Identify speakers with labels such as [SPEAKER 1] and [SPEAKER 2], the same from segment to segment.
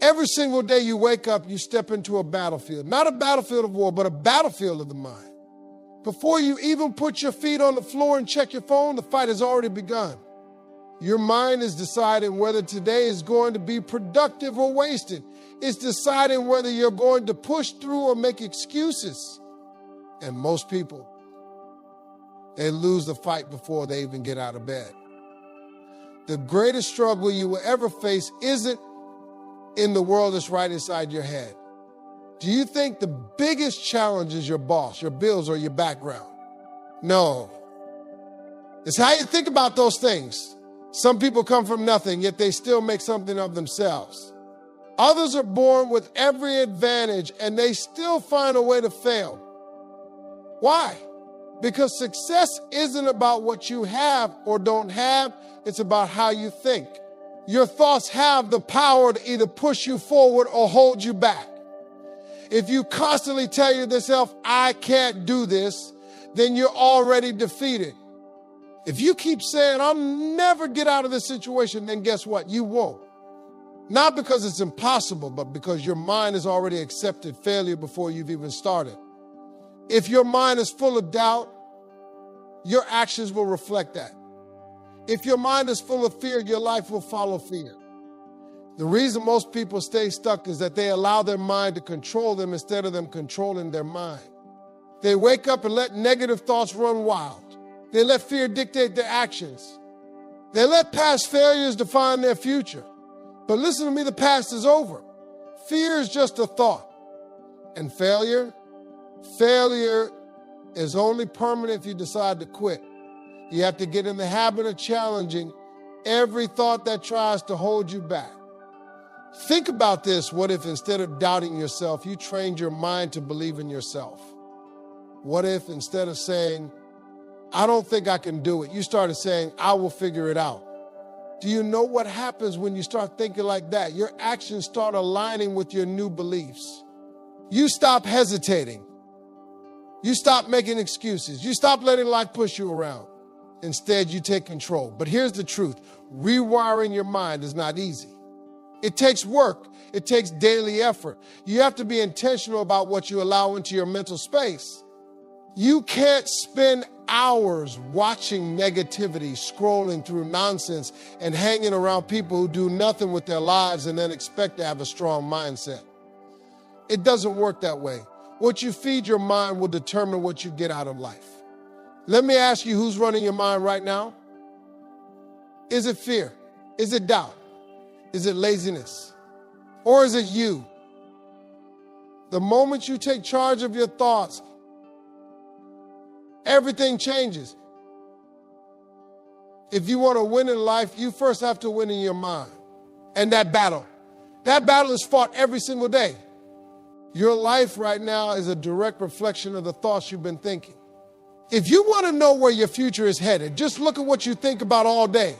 [SPEAKER 1] Every single day you wake up, you step into a battlefield. Not a battlefield of war, but a battlefield of the mind. Before you even put your feet on the floor and check your phone, the fight has already begun. Your mind is deciding whether today is going to be productive or wasted. It's deciding whether you're going to push through or make excuses. And most people, they lose the fight before they even get out of bed. The greatest struggle you will ever face isn't in the world that's right inside your head. Do you think the biggest challenge is your boss, your bills, or your background? No. It's how you think about those things. Some people come from nothing, yet they still make something of themselves. Others are born with every advantage, and they still find a way to fail. Why? Because success isn't about what you have or don't have. It's about how you think. Your thoughts have the power to either push you forward or hold you back. If you constantly tell yourself, I can't do this, then you're already defeated. If you keep saying, I'll never get out of this situation, then guess what? You won't. Not because it's impossible, but because your mind has already accepted failure before you've even started. If your mind is full of doubt, your actions will reflect that. If your mind is full of fear, your life will follow fear. The reason most people stay stuck is that they allow their mind to control them instead of them controlling their mind. They wake up and let negative thoughts run wild. They let fear dictate their actions. They let past failures define their future. But listen to me, the past is over. Fear is just a thought. And failure is only permanent if you decide to quit. You have to get in the habit of challenging every thought that tries to hold you back. Think about this. What if instead of doubting yourself, you trained your mind to believe in yourself? What if instead of saying, I don't think I can do it, you started saying, I will figure it out? Do you know what happens when you start thinking like that? Your actions start aligning with your new beliefs. You stop hesitating. You stop making excuses. You stop letting life push you around. Instead, you take control. But here's the truth. Rewiring your mind is not easy. It takes work. It takes daily effort. You have to be intentional about what you allow into your mental space. You can't spend hours watching negativity, scrolling through nonsense, and hanging around people who do nothing with their lives and then expect to have a strong mindset. It doesn't work that way. What you feed your mind will determine what you get out of life. Let me ask you, who's running your mind right now? Is it fear? Is it doubt? Is it laziness? Or is it you? The moment you take charge of your thoughts, everything changes. If you want to win in life, you first have to win in your mind. And that battle is fought every single day. Your life right now is a direct reflection of the thoughts you've been thinking. If you want to know where your future is headed, just look at what you think about all day.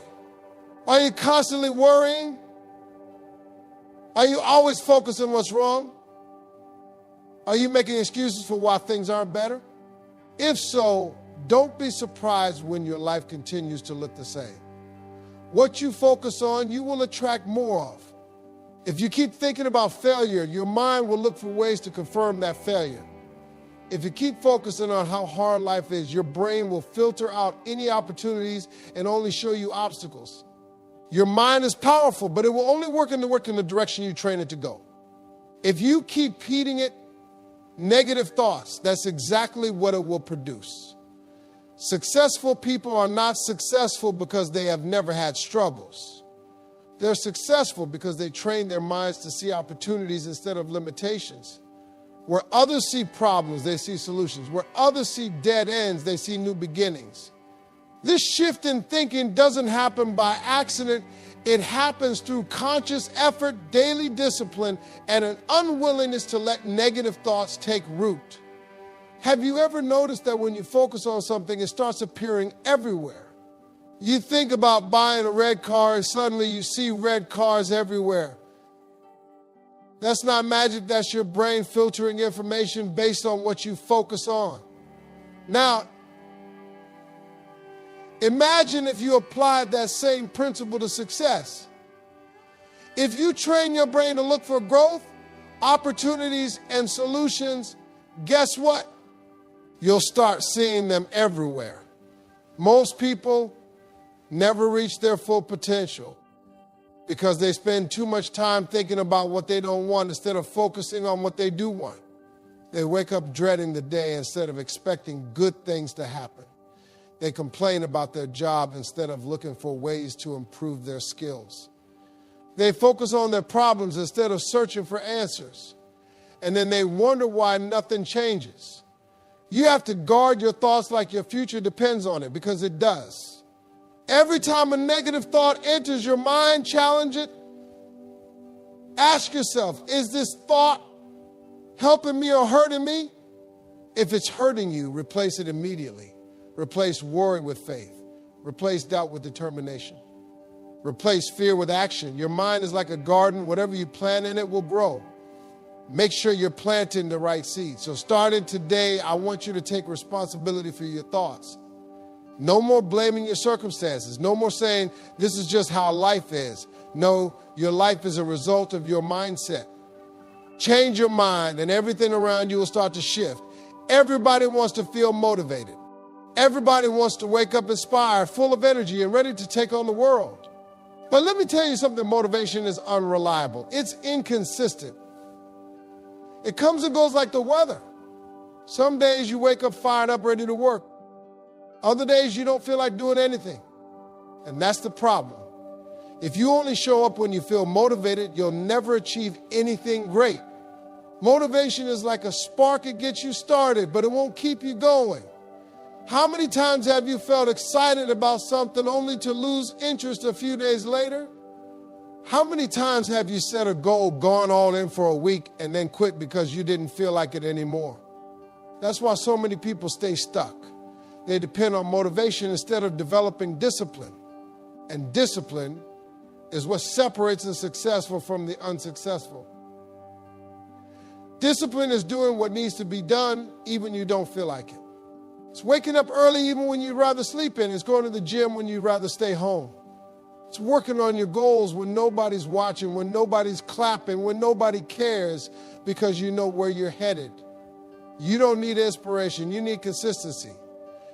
[SPEAKER 1] Are you constantly worrying? Are you always focused on what's wrong? Are you making excuses for why things aren't better? If so, don't be surprised when your life continues to look the same. What you focus on, you will attract more of. If you keep thinking about failure, your mind will look for ways to confirm that failure. If you keep focusing on how hard life is, your brain will filter out any opportunities and only show you obstacles. Your mind is powerful, but it will only work in the direction you train it to go. If you keep feeding it negative thoughts, that's exactly what it will produce. Successful people are not successful because they have never had struggles. They're successful because they train their minds to see opportunities instead of limitations. Where others see problems, they see solutions. Where others see dead ends, they see new beginnings. This shift in thinking doesn't happen by accident. It happens through conscious effort, daily discipline, and an unwillingness to let negative thoughts take root. Have you ever noticed that when you focus on something, it starts appearing everywhere? You think about buying a red car and suddenly you see red cars everywhere. That's not magic, that's your brain filtering information based on what you focus on. Now, imagine if you applied that same principle to success. If you train your brain to look for growth, opportunities, and solutions, guess what? You'll start seeing them everywhere. Most people never reach their full potential because they spend too much time thinking about what they don't want instead of focusing on what they do want. They wake up dreading the day instead of expecting good things to happen. They complain about their job instead of looking for ways to improve their skills. They focus on their problems instead of searching for answers. And then they wonder why nothing changes. You have to guard your thoughts like your future depends on it, because it does. Every time a negative thought enters your mind, challenge it. Ask yourself, is this thought helping me or hurting me? If it's hurting you, replace it immediately. Replace worry with faith. Replace doubt with determination. Replace fear with action. Your mind is like a garden. Whatever you plant in it will grow. Make sure you're planting the right seeds. So starting today, I want you to take responsibility for your thoughts. No more blaming your circumstances. No more saying, this is just how life is. No, your life is a result of your mindset. Change your mind and everything around you will start to shift. Everybody wants to feel motivated. Everybody wants to wake up inspired, full of energy and ready to take on the world. But let me tell you something, motivation is unreliable. It's inconsistent. It comes and goes like the weather. Some days you wake up fired up, ready to work. Other days you don't feel like doing anything. And that's the problem. If you only show up when you feel motivated, you'll never achieve anything great. Motivation is like a spark. It gets you started, but it won't keep you going. How many times have you felt excited about something only to lose interest a few days later? How many times have you set a goal, gone all in for a week, and then quit because you didn't feel like it anymore? That's why so many people stay stuck. They depend on motivation instead of developing discipline. And discipline is what separates the successful from the unsuccessful. Discipline is doing what needs to be done even when you don't feel like it. It's waking up early even when you'd rather sleep in. It's going to the gym when you'd rather stay home. It's working on your goals when nobody's watching, when nobody's clapping, when nobody cares, because you know where you're headed. You don't need inspiration. You need consistency.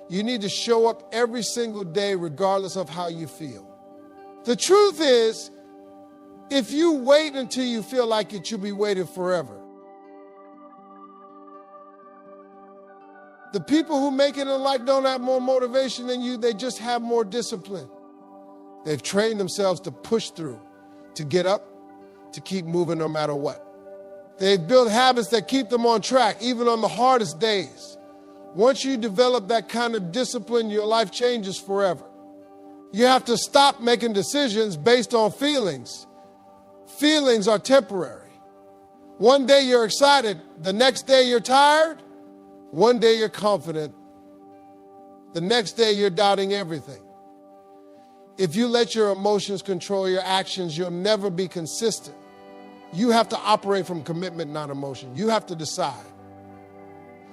[SPEAKER 1] You need to show up every single day regardless of how you feel. The truth is, if you wait until you feel like it, you'll be waiting forever. The people who make it in life don't have more motivation than you. They just have more discipline. They've trained themselves to push through, to get up, to keep moving no matter what. They've built habits that keep them on track, even on the hardest days. Once you develop that kind of discipline, your life changes forever. You have to stop making decisions based on feelings. Feelings are temporary. One day you're excited, the next day you're tired. One day you're confident, the next day you're doubting everything. If you let your emotions control your actions, you'll never be consistent. You have to operate from commitment, not emotion. You have to decide.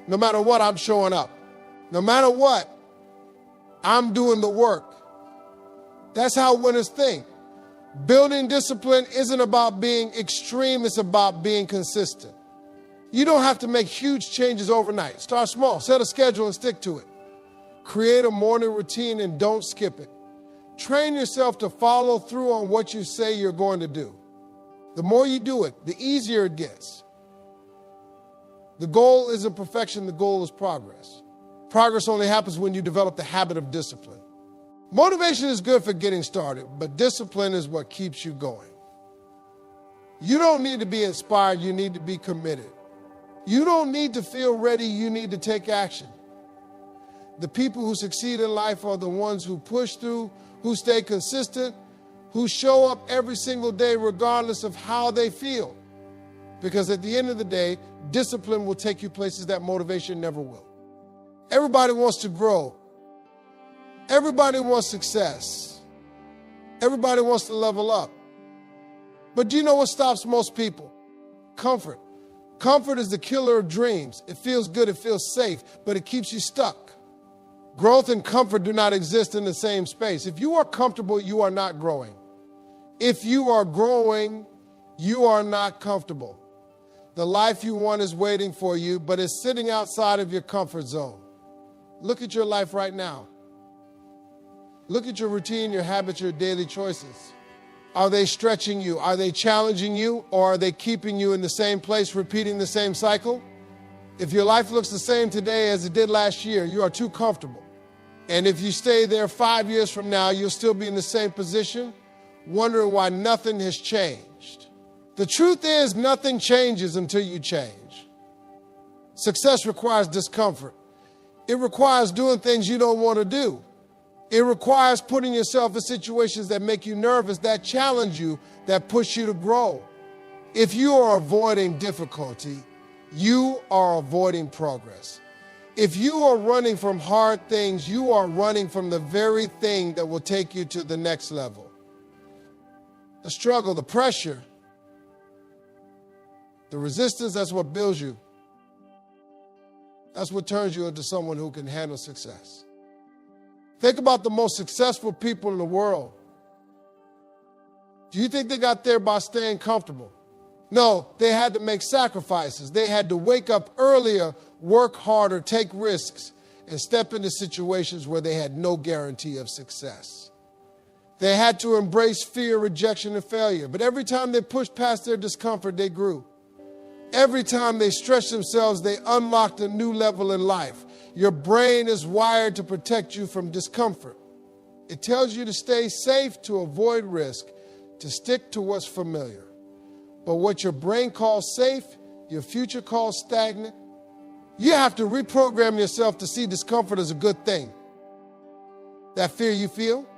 [SPEAKER 1] No matter what, I'm showing up. No matter what, I'm doing the work. That's how winners think. Building discipline isn't about being extreme, it's about being consistent. You don't have to make huge changes overnight. Start small, set a schedule and stick to it. Create a morning routine and don't skip it. Train yourself to follow through on what you say you're going to do. The more you do it, the easier it gets. The goal isn't perfection, the goal is progress. Progress only happens when you develop the habit of discipline. Motivation is good for getting started, but discipline is what keeps you going. You don't need to be inspired, you need to be committed. You don't need to feel ready, you need to take action. The people who succeed in life are the ones who push through, who stay consistent, who show up every single day regardless of how they feel. Because at the end of the day, discipline will take you places that motivation never will. Everybody wants to grow. Everybody wants success. Everybody wants to level up. But do you know what stops most people? Comfort. Comfort is the killer of dreams. It feels good, it feels safe, but it keeps you stuck. Growth and comfort do not exist in the same space. If you are comfortable, you are not growing. If you are growing, you are not comfortable. The life you want is waiting for you, but it's sitting outside of your comfort zone. Look at your life right now. Look at your routine, your habits, your daily choices. Are they stretching you? Are they challenging you? Or are they keeping you in the same place, repeating the same cycle? If your life looks the same today as it did last year, you are too comfortable. And if you stay there 5 years from now, you'll still be in the same position, wondering why nothing has changed. The truth is, nothing changes until you change. Success requires discomfort. It requires doing things you don't want to do. It requires putting yourself in situations that make you nervous, that challenge you, that push you to grow. If you are avoiding difficulty, you are avoiding progress. If you are running from hard things, you are running from the very thing that will take you to the next level. The struggle, the pressure, the resistance, that's what builds you. That's what turns you into someone who can handle success. Think about the most successful people in the world. Do you think they got there by staying comfortable? No, they had to make sacrifices. They had to wake up earlier, work harder, take risks, and step into situations where they had no guarantee of success. They had to embrace fear, rejection, and failure. But every time they pushed past their discomfort, they grew. Every time they stretched themselves, they unlocked a new level in life. Your brain is wired to protect you from discomfort. It tells you to stay safe, to avoid risk, to stick to what's familiar. But what your brain calls safe, your future calls stagnant. You have to reprogram yourself to see discomfort as a good thing. That fear you feel,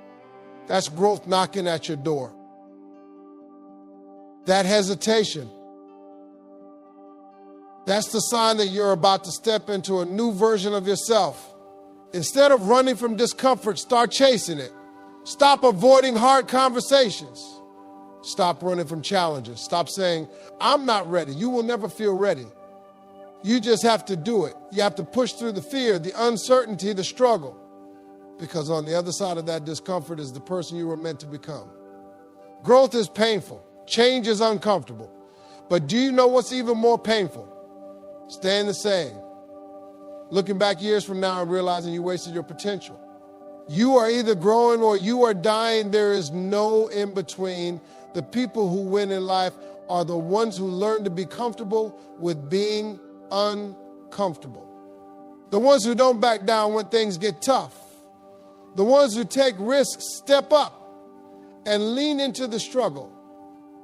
[SPEAKER 1] that's growth knocking at your door. That hesitation, that's the sign that you're about to step into a new version of yourself. Instead of running from discomfort, start chasing it. Stop avoiding hard conversations. Stop running from challenges. Stop saying, I'm not ready. You will never feel ready. You just have to do it. You have to push through the fear, the uncertainty, the struggle. Because on the other side of that discomfort is the person you were meant to become. Growth is painful. Change is uncomfortable. But do you know what's even more painful? Staying the same. Looking back years from now and realizing you wasted your potential. You are either growing or you are dying. There is no in between. The people who win in life are the ones who learn to be comfortable with being uncomfortable. The ones who don't back down when things get tough. The ones who take risks, step up, and lean into the struggle.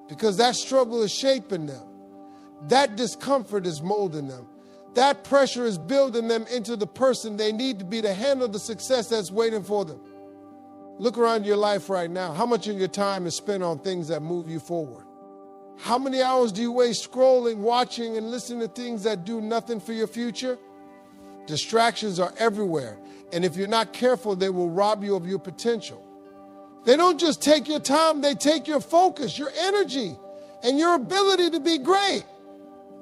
[SPEAKER 1] Because that struggle is shaping them. That discomfort is molding them. That pressure is building them into the person they need to be to handle the success that's waiting for them. Look around your life right now. How much of your time is spent on things that move you forward? How many hours do you waste scrolling, watching, and listening to things that do nothing for your future? Distractions are everywhere. And if you're not careful, they will rob you of your potential. They don't just take your time, they take your focus, your energy, and your ability to be great.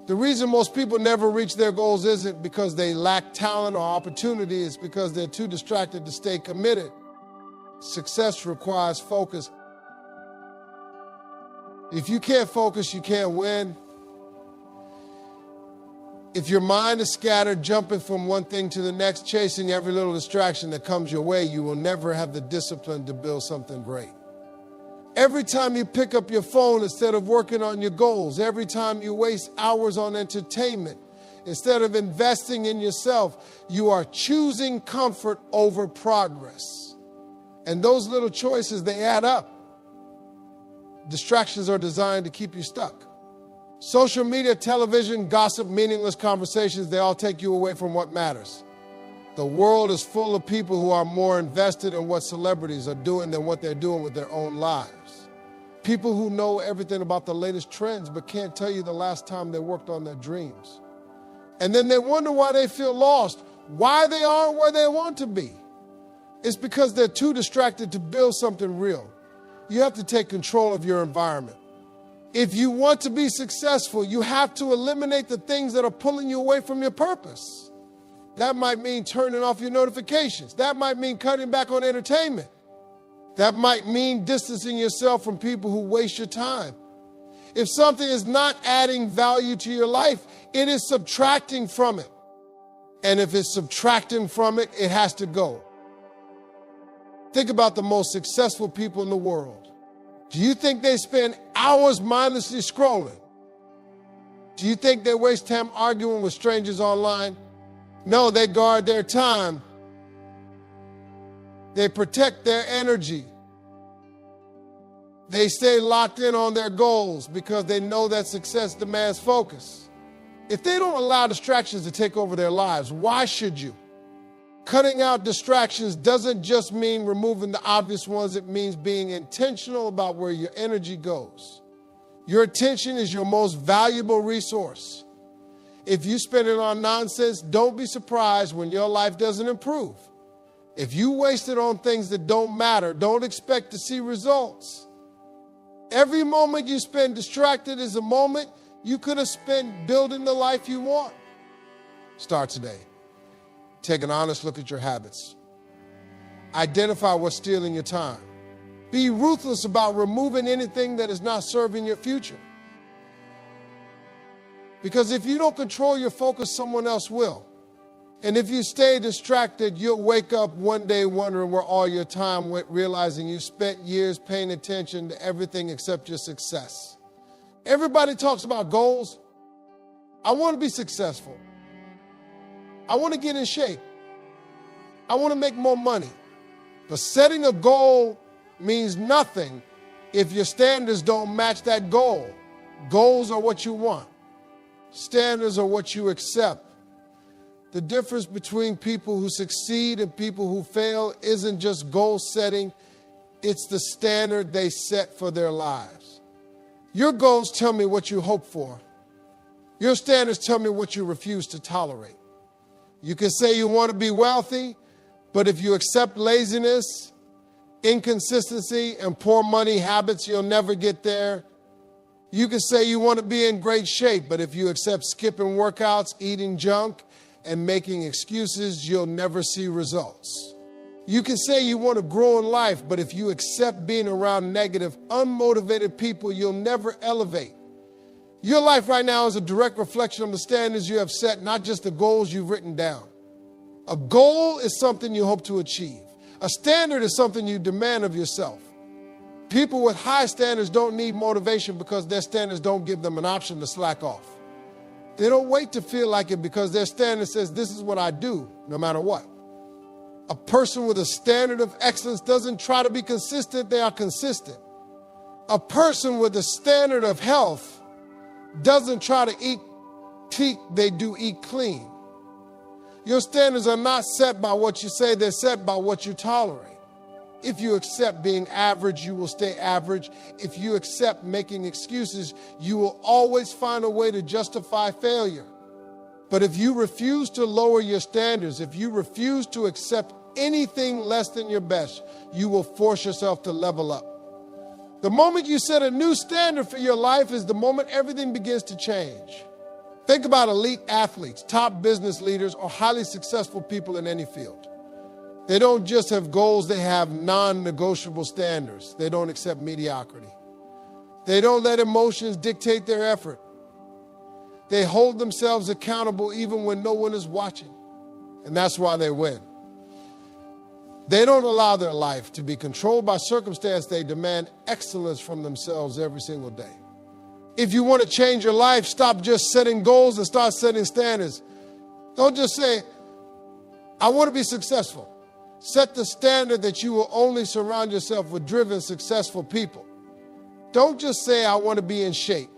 [SPEAKER 1] The reason most people never reach their goals isn't because they lack talent or opportunity. It's because they're too distracted to stay committed. Success requires focus. If you can't focus, you can't win. If your mind is scattered, jumping from one thing to the next, chasing every little distraction that comes your way, you will never have the discipline to build something great. Every time you pick up your phone instead of working on your goals, every time you waste hours on entertainment, instead of investing in yourself, you are choosing comfort over progress. And those little choices, they add up. Distractions are designed to keep you stuck. Social media, television, gossip, meaningless conversations, they all take you away from what matters. The world is full of people who are more invested in what celebrities are doing than what they're doing with their own lives. People who know everything about the latest trends but can't tell you the last time they worked on their dreams. And then they wonder why they feel lost, why they aren't where they want to be. It's because they're too distracted to build something real. You have to take control of your environment. If you want to be successful, you have to eliminate the things that are pulling you away from your purpose. That might mean turning off your notifications. That might mean cutting back on entertainment. That might mean distancing yourself from people who waste your time. If something is not adding value to your life, it is subtracting from it. And if it's subtracting from it, it has to go. Think about the most successful people in the world. Do you think they spend hours mindlessly scrolling? Do you think they waste time arguing with strangers online? No, they guard their time. They protect their energy. They stay locked in on their goals because they know that success demands focus. If they don't allow distractions to take over their lives, why should you? Cutting out distractions doesn't just mean removing the obvious ones. It means being intentional about where your energy goes. Your attention is your most valuable resource. If you spend it on nonsense, don't be surprised when your life doesn't improve. If you waste it on things that don't matter, don't expect to see results. Every moment you spend distracted is a moment you could have spent building the life you want. Start today. Take an honest look at your habits. Identify what's stealing your time. Be ruthless about removing anything that is not serving your future. Because if you don't control your focus, someone else will. And if you stay distracted, you'll wake up one day wondering where all your time went, realizing you spent years paying attention to everything except your success. Everybody talks about goals. I want to be successful. I want to get in shape. I want to make more money. But setting a goal means nothing if your standards don't match that goal. Goals are what you want. Standards are what you accept. The difference between people who succeed and people who fail isn't just goal setting, it's the standard they set for their lives. Your goals tell me what you hope for. Your standards tell me what you refuse to tolerate. You can say you want to be wealthy, but if you accept laziness, inconsistency, and poor money habits, you'll never get there. You can say you want to be in great shape, but if you accept skipping workouts, eating junk, and making excuses, you'll never see results. You can say you want to grow in life, but if you accept being around negative, unmotivated people, you'll never elevate. Your life right now is a direct reflection of the standards you have set, not just the goals you've written down. A goal is something you hope to achieve. A standard is something you demand of yourself. People with high standards don't need motivation because their standards don't give them an option to slack off. They don't wait to feel like it because their standard says, this is what I do, no matter what. A person with a standard of excellence doesn't try to be consistent, they are consistent. A person with a standard of health doesn't try to eat clean, they do eat clean. Your standards are not set by what you say, they're set by what you tolerate. If you accept being average, you will stay average. If you accept making excuses, you will always find a way to justify failure. But if you refuse to lower your standards, if you refuse to accept anything less than your best, you will force yourself to level up. The moment you set a new standard for your life is the moment everything begins to change. Think about elite athletes, top business leaders, or highly successful people in any field. They don't just have goals, they have non-negotiable standards. They don't accept mediocrity. They don't let emotions dictate their effort. They hold themselves accountable even when no one is watching. And that's why they win. They don't allow their life to be controlled by circumstance. They demand excellence from themselves every single day. If you want to change your life, stop just setting goals and start setting standards. Don't just say, I want to be successful. Set the standard that you will only surround yourself with driven, successful people. Don't just say, I want to be in shape.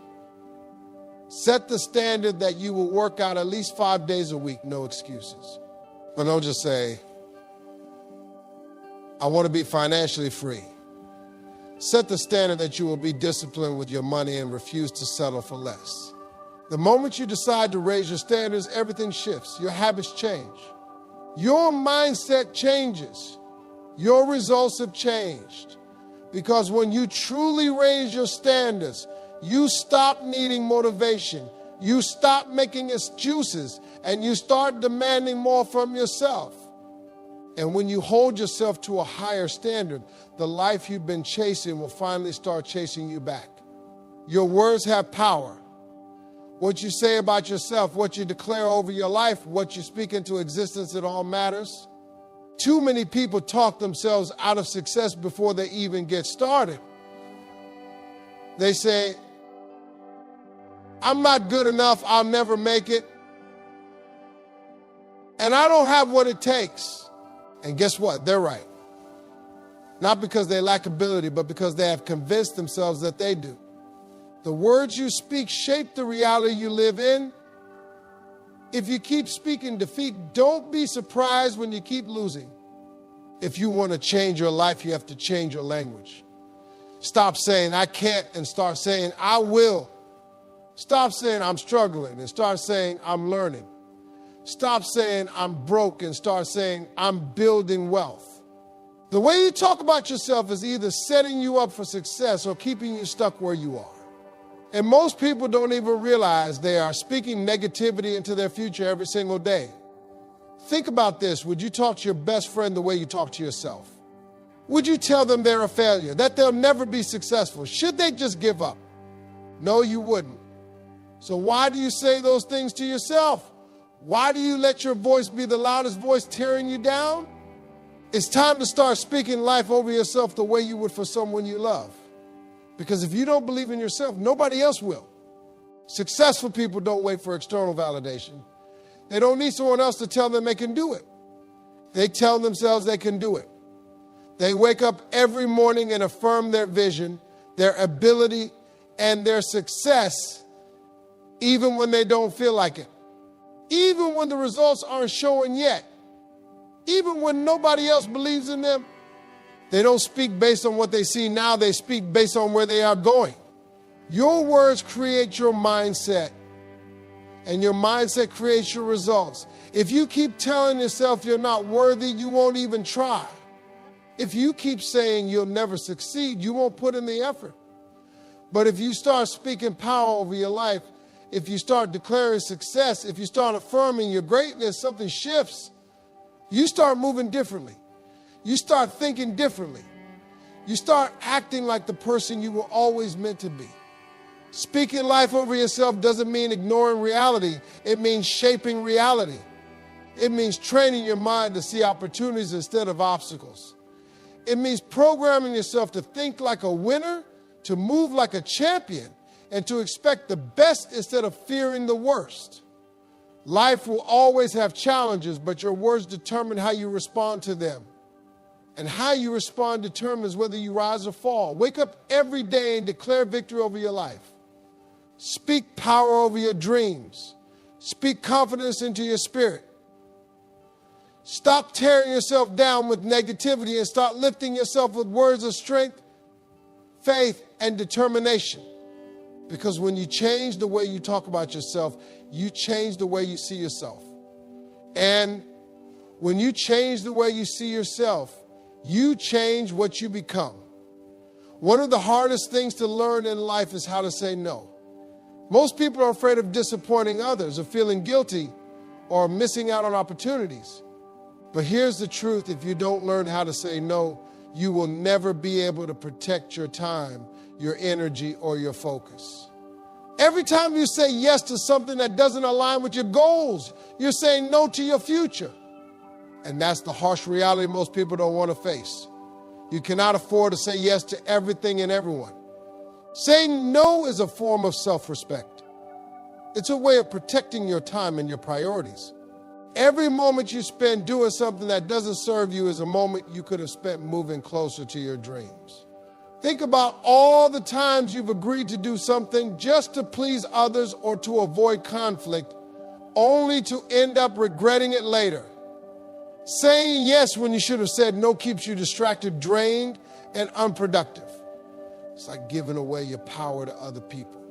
[SPEAKER 1] Set the standard that you will work out at least 5 days a week, no excuses. But don't just say, I want to be financially free. Set the standard that you will be disciplined with your money and refuse to settle for less. The moment you decide to raise your standards, everything shifts. Your habits change. Your mindset changes. Your results have changed. Because when you truly raise your standards, you stop needing motivation. You stop making excuses and you start demanding more from yourself. And when you hold yourself to a higher standard, the life you've been chasing will finally start chasing you back. Your words have power. What you say about yourself, what you declare over your life, what you speak into existence, it all matters. Too many people talk themselves out of success before they even get started. They say, I'm not good enough, I'll never make it. And I don't have what it takes. And guess what? They're right. Not because they lack ability, but because they have convinced themselves that they do. The words you speak shape the reality you live in. If you keep speaking defeat, don't be surprised when you keep losing. If you want to change your life, you have to change your language. Stop saying, I can't, and start saying, I will. Stop saying, I'm struggling, and start saying, I'm learning. Stop saying, I'm broke, and start saying, I'm building wealth. The way you talk about yourself is either setting you up for success or keeping you stuck where you are. And most people don't even realize they are speaking negativity into their future every single day. Think about this. Would you talk to your best friend the way you talk to yourself? Would you tell them they're a failure, that they'll never be successful? Should they just give up? No, you wouldn't. So why do you say those things to yourself? Why do you let your voice be the loudest voice tearing you down? It's time to start speaking life over yourself the way you would for someone you love. Because if you don't believe in yourself, nobody else will. Successful people don't wait for external validation. They don't need someone else to tell them they can do it. They tell themselves they can do it. They wake up every morning and affirm their vision, their ability, and their success, even when they don't feel like it. Even when the results aren't showing yet. Even when nobody else believes in them. They don't speak based on what they see now. They speak based on where they are going. Your words create your mindset, and your mindset creates your results. If you keep telling yourself you're not worthy, you won't even try. If you keep saying you'll never succeed, you won't put in the effort. But if you start speaking power over your life, if you start declaring success, if you start affirming your greatness, something shifts. You start moving differently. You start thinking differently. You start acting like the person you were always meant to be. Speaking life over yourself doesn't mean ignoring reality. It means shaping reality. It means training your mind to see opportunities instead of obstacles. It means programming yourself to think like a winner, to move like a champion, and to expect the best instead of fearing the worst. Life will always have challenges, but your words determine how you respond to them. And how you respond determines whether you rise or fall. Wake up every day and declare victory over your life. Speak power over your dreams. Speak confidence into your spirit. Stop tearing yourself down with negativity and start lifting yourself with words of strength, faith, and determination. Because when you change the way you talk about yourself, you change the way you see yourself. And when you change the way you see yourself, you change what you become. One of the hardest things to learn in life is how to say no. Most people are afraid of disappointing others or feeling guilty or missing out on opportunities. But here's the truth. If you don't learn how to say no, you will never be able to protect your time, your energy, or your focus. Every time you say yes to something that doesn't align with your goals, you're saying no to your future. And that's the harsh reality most people don't want to face. You cannot afford to say yes to everything and everyone. Saying no is a form of self-respect. It's a way of protecting your time and your priorities. Every moment you spend doing something that doesn't serve you is a moment you could have spent moving closer to your dreams. Think about all the times you've agreed to do something just to please others or to avoid conflict, only to end up regretting it later. Saying yes when you should have said no keeps you distracted, drained, and unproductive. It's like giving away your power to other people.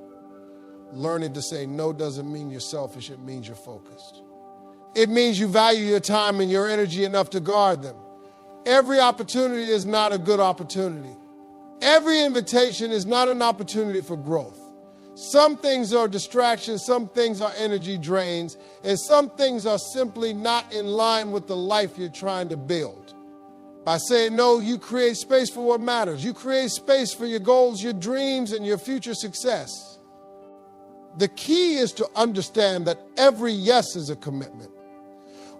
[SPEAKER 1] Learning to say no doesn't mean you're selfish, it means you're focused. It means you value your time and your energy enough to guard them. Every opportunity is not a good opportunity. Every invitation is not an opportunity for growth. Some things are distractions, some things are energy drains, and some things are simply not in line with the life you're trying to build. By saying no, you create space for what matters. You create space for your goals, your dreams, and your future success. The key is to understand that every yes is a commitment.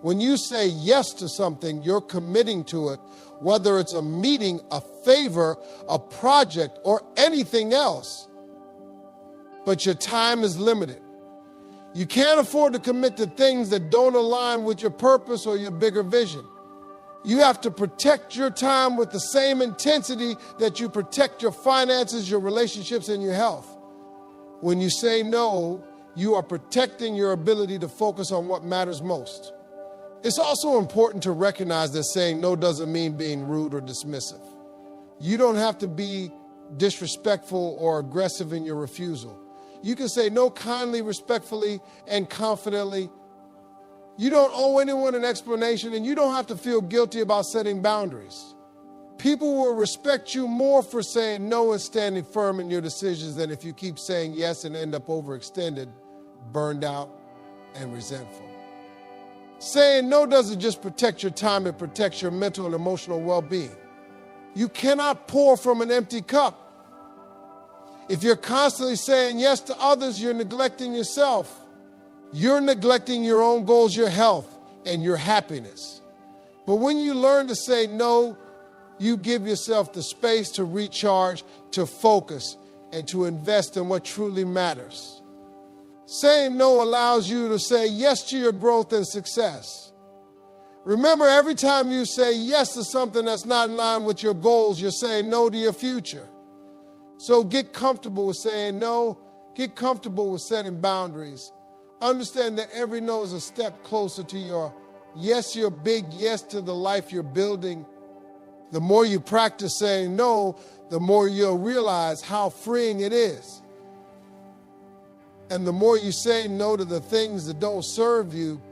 [SPEAKER 1] When you say yes to something, you're committing to it, whether it's a meeting, a favor, a project, or anything else. But your time is limited. You can't afford to commit to things that don't align with your purpose or your bigger vision. You have to protect your time with the same intensity that you protect your finances, your relationships, and your health. When you say no, you are protecting your ability to focus on what matters most. It's also important to recognize that saying no doesn't mean being rude or dismissive. You don't have to be disrespectful or aggressive in your refusal. You can say no kindly, respectfully, and confidently. You don't owe anyone an explanation, and you don't have to feel guilty about setting boundaries. People will respect you more for saying no and standing firm in your decisions than if you keep saying yes and end up overextended, burned out, and resentful. Saying no doesn't just protect your time, it protects your mental and emotional well-being. You cannot pour from an empty cup. If you're constantly saying yes to others, you're neglecting yourself. You're neglecting your own goals, your health, and your happiness. But when you learn to say no, you give yourself the space to recharge, to focus, and to invest in what truly matters. Saying no allows you to say yes to your growth and success. Remember, every time you say yes to something that's not in line with your goals, you're saying no to your future. So get comfortable with saying no. Get comfortable with setting boundaries. Understand that every no is a step closer to your big yes to the life you're building. The more you practice saying no, the more you'll realize how freeing it is. And the more you say no to the things that don't serve you,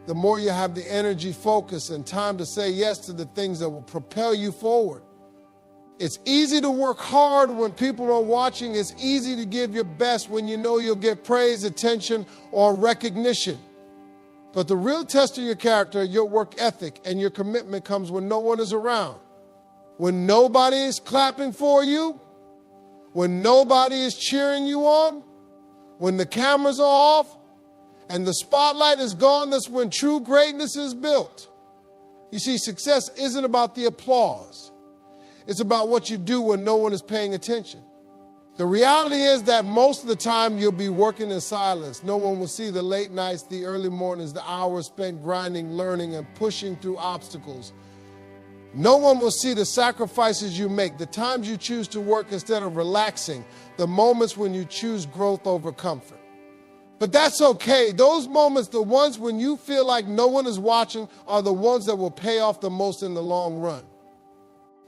[SPEAKER 1] the more you have the energy, focus, and time to say yes to the things that will propel you forward. It's easy to work hard when people are watching. It's easy to give your best when you know you'll get praise, attention, or recognition. But the real test of your character, your work ethic, and your commitment comes when no one is around. When nobody is clapping for you, when nobody is cheering you on, when the cameras are off and the spotlight is gone, that's when true greatness is built. You see, success isn't about the applause. It's about what you do when no one is paying attention. The reality is that most of the time you'll be working in silence. No one will see the late nights, the early mornings, the hours spent grinding, learning, and pushing through obstacles. No one will see the sacrifices you make, the times you choose to work instead of relaxing, the moments when you choose growth over comfort. But that's okay. Those moments, the ones when you feel like no one is watching, are the ones that will pay off the most in the long run.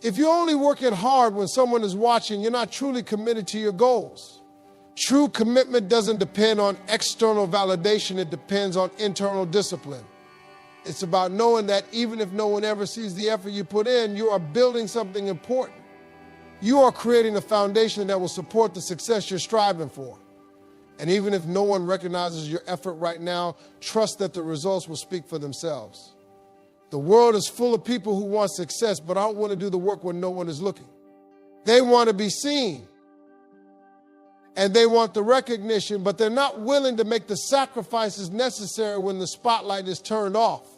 [SPEAKER 1] If you're only working hard when someone is watching, you're not truly committed to your goals. True commitment doesn't depend on external validation. It depends on internal discipline. It's about knowing that even if no one ever sees the effort you put in, you are building something important. You are creating a foundation that will support the success you're striving for. And even if no one recognizes your effort right now, trust that the results will speak for themselves. The world is full of people who want success but don't want to do the work when no one is looking. They want to be seen. And they want the recognition, but they're not willing to make the sacrifices necessary when the spotlight is turned off.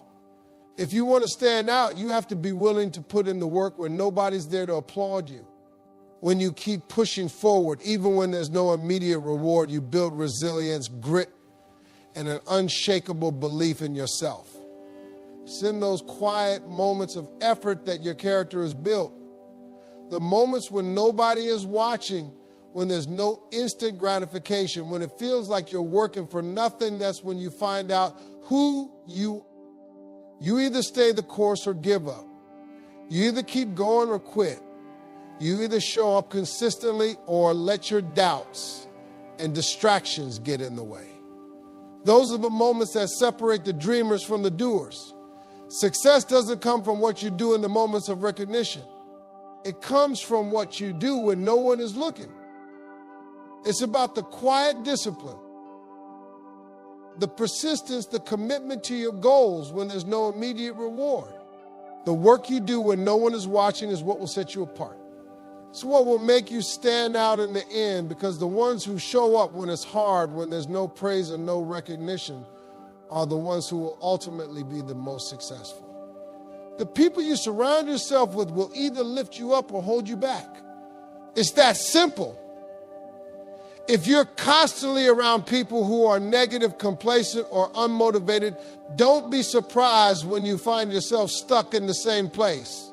[SPEAKER 1] If you want to stand out, you have to be willing to put in the work when nobody's there to applaud you. When you keep pushing forward, even when there's no immediate reward, you build resilience, grit, and an unshakable belief in yourself. It's in those quiet moments of effort that your character is built. The moments when nobody is watching, when there's no instant gratification, when it feels like you're working for nothing, that's when you find out who you are. You either stay the course or give up. You either keep going or quit. You either show up consistently or let your doubts and distractions get in the way. Those are the moments that separate the dreamers from the doers. Success doesn't come from what you do in the moments of recognition. It comes from what you do when no one is looking. It's about the quiet discipline, the persistence, the commitment to your goals when there's no immediate reward. The work you do when no one is watching is what will set you apart. It's what will make you stand out in the end, because the ones who show up when it's hard, when there's no praise and no recognition, are the ones who will ultimately be the most successful. The people you surround yourself with will either lift you up or hold you back. It's that simple. If you're constantly around people who are negative, complacent, or unmotivated, don't be surprised when you find yourself stuck in the same place.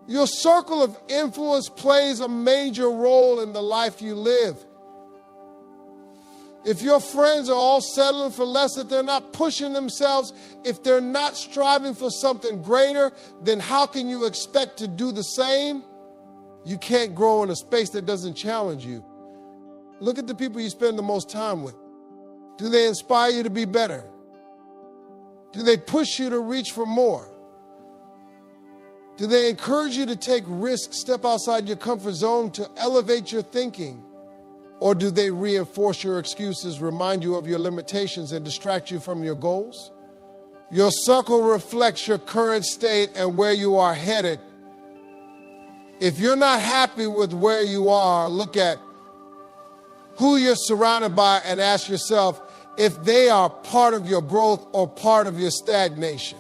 [SPEAKER 1] Your circle of influence plays a major role in the life you live. If your friends are all settling for less, if they're not pushing themselves, if they're not striving for something greater, then how can you expect to do the same? You can't grow in a space that doesn't challenge you. Look at the people you spend the most time with. Do they inspire you to be better? Do they push you to reach for more? Do they encourage you to take risks, step outside your comfort zone to elevate your thinking? Or do they reinforce your excuses, remind you of your limitations, and distract you from your goals? Your circle reflects your current state and where you are headed. If you're not happy with where you are, look at who you're surrounded by and ask yourself if they are part of your growth or part of your stagnation.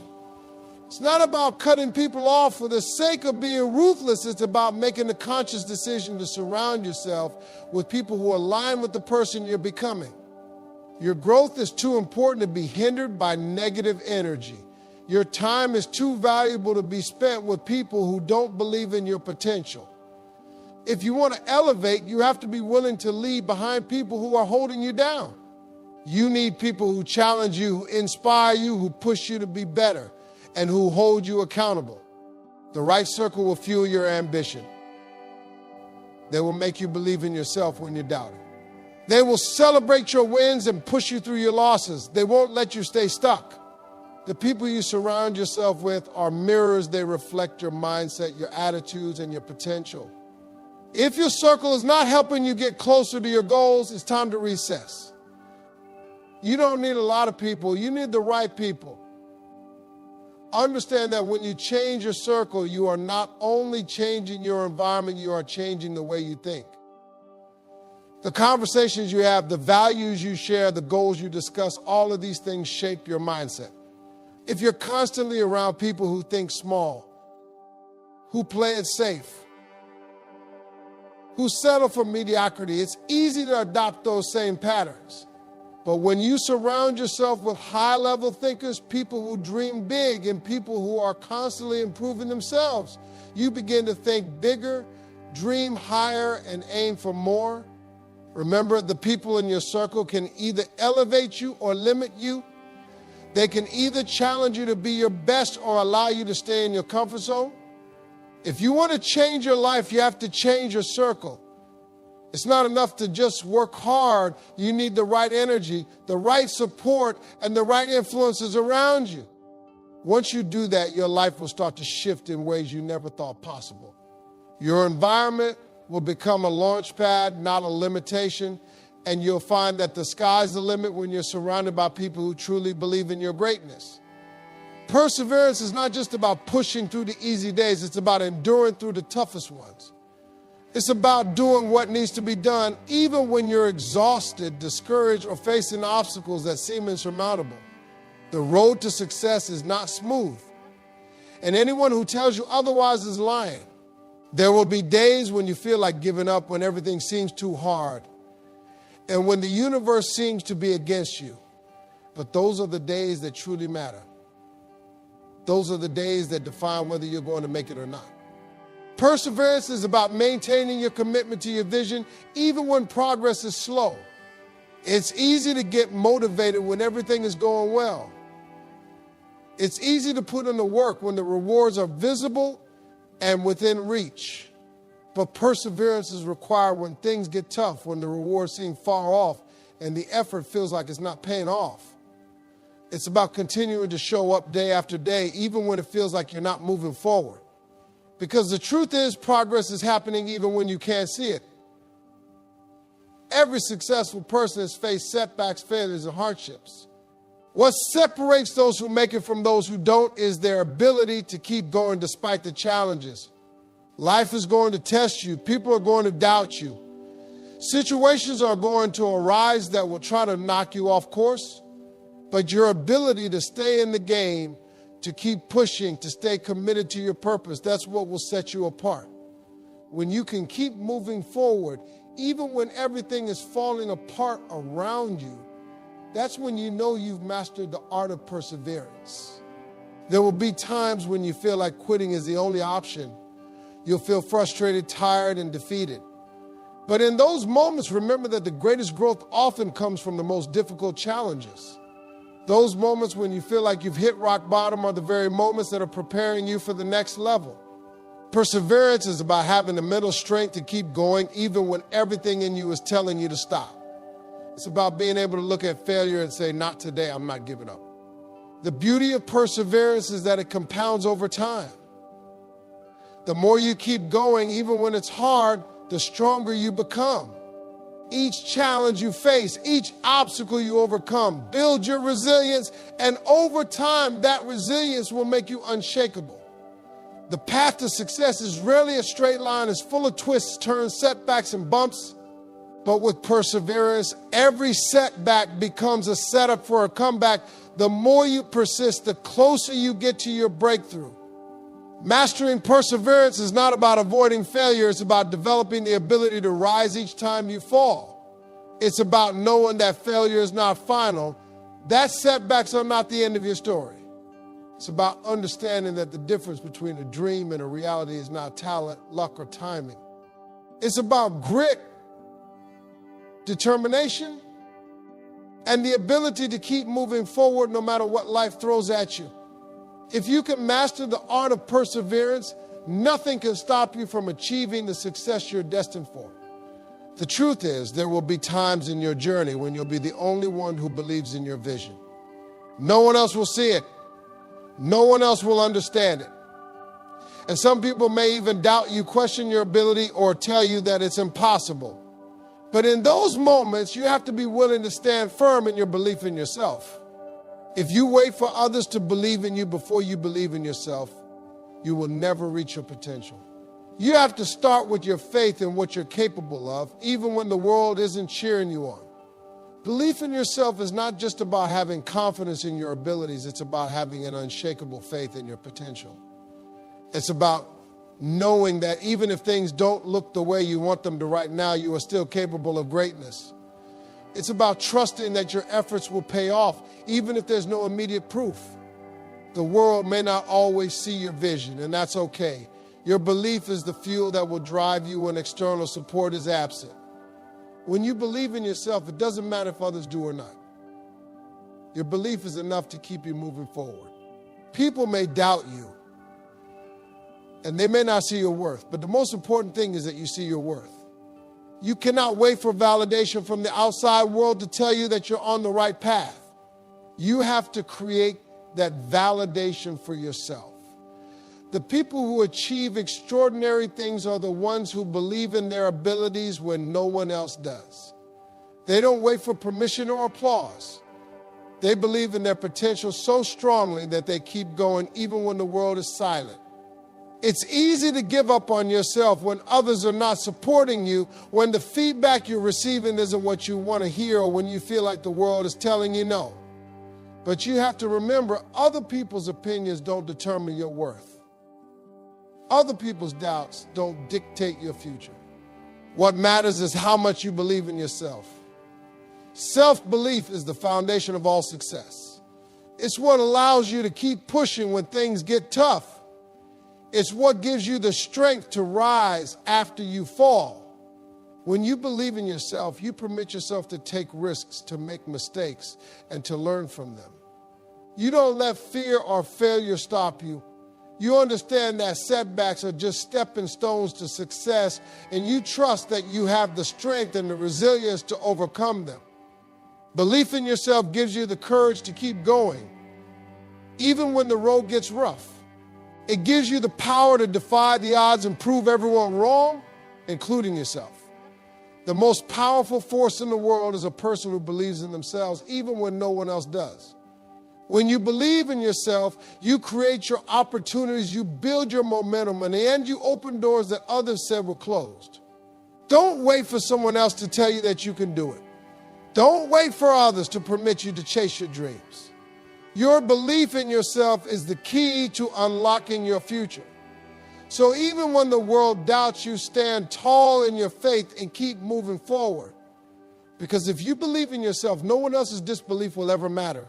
[SPEAKER 1] It's not about cutting people off for the sake of being ruthless. It's about making the conscious decision to surround yourself with people who align with the person you're becoming. Your growth is too important to be hindered by negative energy. Your time is too valuable to be spent with people who don't believe in your potential. If you want to elevate, you have to be willing to leave behind people who are holding you down. You need people who challenge you, who inspire you, who push you to be better, and who hold you accountable. The right circle will fuel your ambition. They will make you believe in yourself when you're doubting. They will celebrate your wins and push you through your losses. They won't let you stay stuck. The people you surround yourself with are mirrors. They reflect your mindset, your attitudes, and your potential. If your circle is not helping you get closer to your goals, it's time to recess. You don't need a lot of people. You need the right people. Understand that when you change your circle, you are not only changing your environment, you are changing the way you think. The conversations you have, the values you share, the goals you discuss, all of these things shape your mindset. If you're constantly around people who think small, who play it safe, who settle for mediocrity, it's easy to adopt those same patterns. But when you surround yourself with high-level thinkers, people who dream big, and people who are constantly improving themselves, you begin to think bigger, dream higher, and aim for more. Remember, the people in your circle can either elevate you or limit you. They can either challenge you to be your best or allow you to stay in your comfort zone. If you want to change your life, you have to change your circle. It's not enough to just work hard. You need the right energy, the right support, and the right influences around you. Once you do that, your life will start to shift in ways you never thought possible. Your environment will become a launch pad, not a limitation, and you'll find that the sky's the limit when you're surrounded by people who truly believe in your greatness. Perseverance is not just about pushing through the easy days. It's about enduring through the toughest ones. It's about doing what needs to be done, even when you're exhausted, discouraged, or facing obstacles that seem insurmountable. The road to success is not smooth, and anyone who tells you otherwise is lying. There will be days when you feel like giving up, when everything seems too hard, and when the universe seems to be against you. But those are the days that truly matter. Those are the days that define whether you're going to make it or not. Perseverance is about maintaining your commitment to your vision, even when progress is slow. It's easy to get motivated when everything is going well. It's easy to put in the work when the rewards are visible and within reach. But perseverance is required when things get tough, when the rewards seem far off and the effort feels like it's not paying off. It's about continuing to show up day after day, even when it feels like you're not moving forward. Because the truth is, progress is happening even when you can't see it. Every successful person has faced setbacks, failures, and hardships. What separates those who make it from those who don't is their ability to keep going despite the challenges. Life is going to test you. People are going to doubt you. Situations are going to arise that will try to knock you off course, but your ability to stay in the game, to keep pushing, to stay committed to your purpose, that's what will set you apart. When you can keep moving forward, even when everything is falling apart around you, that's when you know you've mastered the art of perseverance. There will be times when you feel like quitting is the only option. You'll feel frustrated, tired, and defeated. But in those moments, remember that the greatest growth often comes from the most difficult challenges. Those moments when you feel like you've hit rock bottom are the very moments that are preparing you for the next level. Perseverance is about having the mental strength to keep going even when everything in you is telling you to stop. It's about being able to look at failure and say, not today, I'm not giving up. The beauty of perseverance is that it compounds over time. The more you keep going, even when it's hard, the stronger you become. Each challenge you face, each obstacle you overcome, build your resilience, and over time, that resilience will make you unshakable. The path to success is rarely a straight line. It's full of twists, turns, setbacks, and bumps. But with perseverance, every setback becomes a setup for a comeback. The more you persist, the closer you get to your breakthrough. Mastering perseverance is not about avoiding failure. It's about developing the ability to rise each time you fall. It's about knowing that failure is not final, that setbacks are not the end of your story. It's about understanding that the difference between a dream and a reality is not talent, luck, or timing. It's about grit, determination, and the ability to keep moving forward no matter what life throws at you. If you can master the art of perseverance, nothing can stop you from achieving the success you're destined for. The truth is, there will be times in your journey when you'll be the only one who believes in your vision. No one else will see it. No one else will understand it. And some people may even doubt you, question your ability, or tell you that it's impossible. But in those moments, you have to be willing to stand firm in your belief in yourself. If you wait for others to believe in you before you believe in yourself, you will never reach your potential. You have to start with your faith in what you're capable of, even when the world isn't cheering you on. Belief in yourself is not just about having confidence in your abilities. It's about having an unshakable faith in your potential. It's about knowing that even if things don't look the way you want them to right now, you are still capable of greatness. It's about trusting that your efforts will pay off, even if there's no immediate proof. The world may not always see your vision, and that's okay. Your belief is the fuel that will drive you when external support is absent. When you believe in yourself, it doesn't matter if others do or not. Your belief is enough to keep you moving forward. People may doubt you, and they may not see your worth, but the most important thing is that you see your worth. You cannot wait for validation from the outside world to tell you that you're on the right path. You have to create that validation for yourself. The people who achieve extraordinary things are the ones who believe in their abilities when no one else does. They don't wait for permission or applause. They believe in their potential so strongly that they keep going even when the world is silent. It's easy to give up on yourself when others are not supporting you, when the feedback you're receiving isn't what you want to hear, or when you feel like the world is telling you no. But you have to remember, other people's opinions don't determine your worth. Other people's doubts don't dictate your future. What matters is how much you believe in yourself. Self-belief is the foundation of all success. It's what allows you to keep pushing when things get tough. It's what gives you the strength to rise after you fall. When you believe in yourself, you permit yourself to take risks, to make mistakes, and to learn from them. You don't let fear or failure stop you. You understand that setbacks are just stepping stones to success, and you trust that you have the strength and the resilience to overcome them. Belief in yourself gives you the courage to keep going, even when the road gets rough. It gives you the power to defy the odds and prove everyone wrong, including yourself. The most powerful force in the world is a person who believes in themselves, even when no one else does. When you believe in yourself, you create your opportunities, you build your momentum, and in the end, you open doors that others said were closed. Don't wait for someone else to tell you that you can do it. Don't wait for others to permit you to chase your dreams. Your belief in yourself is the key to unlocking your future. So even when the world doubts you, stand tall in your faith and keep moving forward. Because if you believe in yourself, no one else's disbelief will ever matter.